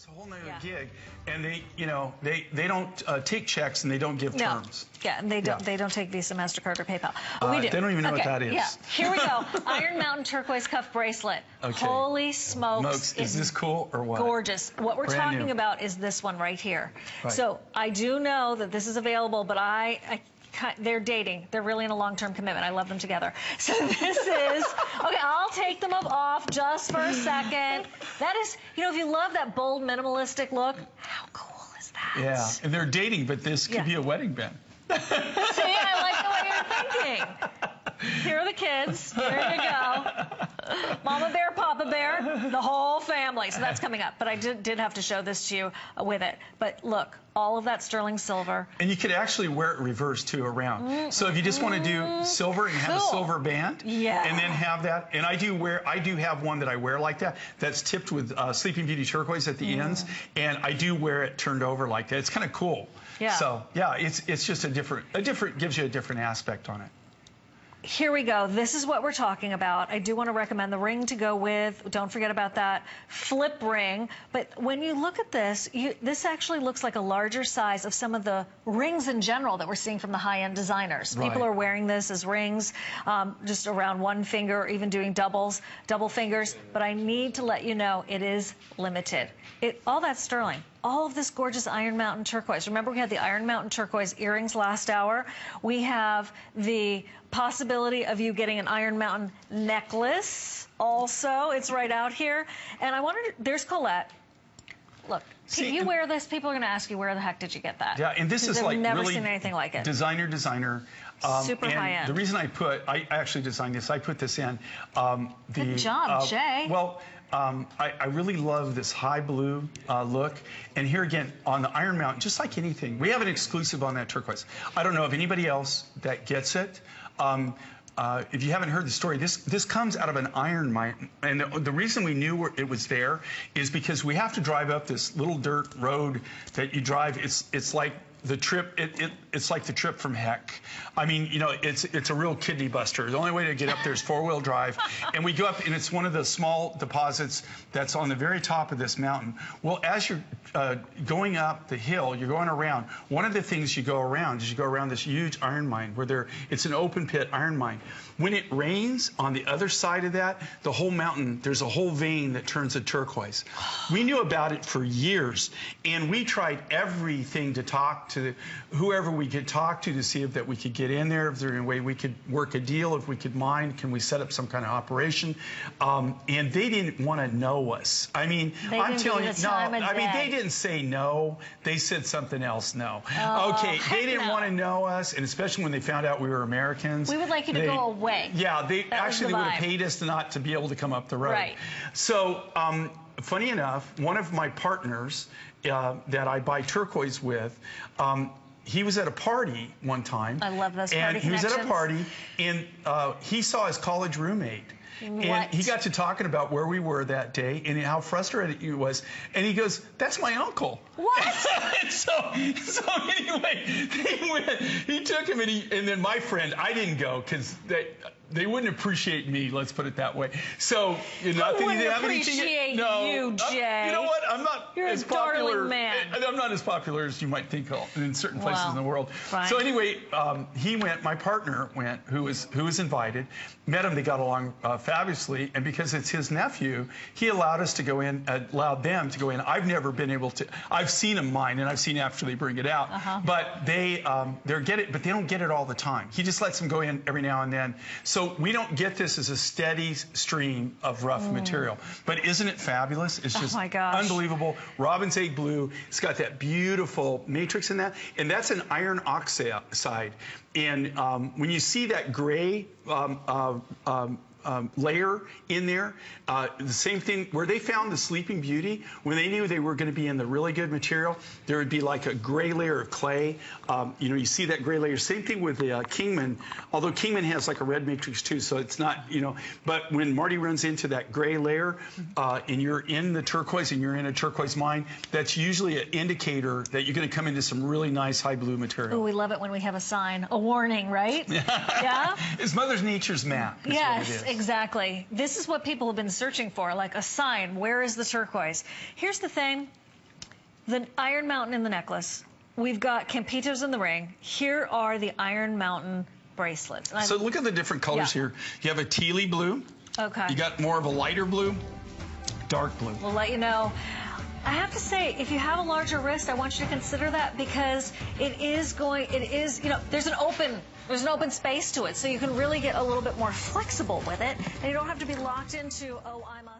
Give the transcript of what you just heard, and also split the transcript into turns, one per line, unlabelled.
It's a whole nother gig, and they don't take checks and they don't give terms.
Yeah, and they don't take Visa, MasterCard, or PayPal. But we do.
They don't even know what that is.
Yeah, here we go. Iron Mountain turquoise cuff bracelet.
Okay.
Holy smokes!
Is this cool or what?
Gorgeous. What we're
Brand
talking
new.
about is this one right here.
Right.
So I do know that this is available, but they're dating. They're really in a long-term commitment. I love them together. So this is, okay, I'll take them up just for a second. That is, if you love that bold, minimalistic look, how cool is that?
Yeah, and they're dating, but this could be a wedding band.
See, I like the way you're thinking. Here are the kids. There you go. Mama bear, Papa bear, the whole family. So that's coming up. But I did have to show this to you with it. But look, all of that sterling silver.
And you could actually wear it reversed too around. So if you just want to do silver and have a silver band, and then have that. And I do have one that I wear like that. That's tipped with Sleeping Beauty turquoise at the ends, and I do wear it turned over like that. It's kind of cool.
Yeah.
So yeah, it's just gives you a different aspect on it.
Here we go. This is what we're talking about. I do want to recommend the ring to go with. Don't forget about that flip ring. But when you look at this, this actually looks like a larger size of some of the rings in general that we're seeing from the high-end designers.
Right.
People are wearing this as rings, just around one finger, or even doing double fingers. But I need to let you know it is limited. All that sterling. All of this gorgeous Iron Mountain turquoise. Remember, we had the Iron Mountain turquoise earrings last hour. We have the possibility of you getting an Iron Mountain necklace also. It's right out here. And I wanted to, there's Colette. Look, you wear this, people are going to ask you, where the heck did you get that?
Yeah, and this is like
never
really
seen anything like it.
Designer.
Super high end.
The reason I actually designed this, I put this in.
Good job, Jay.
Well, I really love this high blue look. And here again, on the Iron Mountain, just like anything, we have an exclusive on that turquoise. I don't know of anybody else that gets it. If you haven't heard the story, this comes out of an iron mine. And the reason we knew it was there is because we have to drive up this little dirt road that you drive. It's like the trip, it's like the trip from heck. I mean, it's a real kidney buster. The only way to get up there is four-wheel drive. And we go up, and it's one of the small deposits that's on the very top of this mountain. Well, as you're going up the hill, you're going around. One of the things you go around is you go around this huge iron mine where it's an open pit iron mine. When it rains, on the other side of that, the whole mountain, there's a whole vein that turns to turquoise. We knew about it for years, and we tried everything to talk to whoever we could talk to see if that we could get in there, if there's any way we could work a deal, if we could mine, can we set up some kind of operation? And they didn't want to know us. I mean, I'm telling you, they didn't say no. They said something else no. Okay, they didn't want to know us, and especially when they found out we were Americans.
We would like you to go away.
Yeah, they would have paid us not to be able to come up the road.
Right.
So, funny enough, one of my partners that I buy turquoise with, he was at a party one time.
I love those party
connections. He was at a party, and he saw his college roommate. And he got to talking about where we were that day and how frustrated he was. And he goes, "That's my uncle."
What?
so anyway, he took him, and then my friend, I didn't go because they wouldn't appreciate me, let's put it that way. So, not that they have anything.
You, Jay.
You know what? I'm not as popular.
Darling man.
I'm not as popular as you might think in certain places in the world.
Fine.
So anyway, he went. My partner went, who was invited. Met him. They got along fabulously, and because it's his nephew, he allowed us to go in. Allowed them to go in. I've never been able to. I've seen them mine, and I've seen after they bring it out. But they get it, but they don't get it all the time. He just lets them go in every now and then. So we don't get this as a steady stream of rough material. But isn't it fabulous? It's just unbelievable. Robin's egg blue. It's got that beautiful matrix in that. And that's an iron oxide. And when you see that gray layer in there, the same thing where they found the Sleeping Beauty, when they knew they were going to be in the really good material, there would be like a gray layer of clay. You see that gray layer. Same thing with the Kingman, although Kingman has like a red matrix too, so it's not, but when Marty runs into that gray layer and you're in the turquoise and you're in a turquoise mine, that's usually an indicator that you're going to come into some really nice high blue material.
Oh, we love it when we have a sign, a warning, right? Yeah?
It's Mother Nature's map.
Yes, exactly. This is what people have been searching for, like a sign. Where is the turquoise? Here's the thing. The Iron Mountain in the necklace. We've got Campitos in the ring. Here are the Iron Mountain bracelets.
So look at the different colors here. You have a tealy blue.
Okay.
You got more of a lighter blue, dark blue.
We'll let you know. I have to say, if you have a larger wrist, I want you to consider that, because it is, you know, there's an open space to it, so you can really get a little bit more flexible with it, and you don't have to be locked into, oh, I must.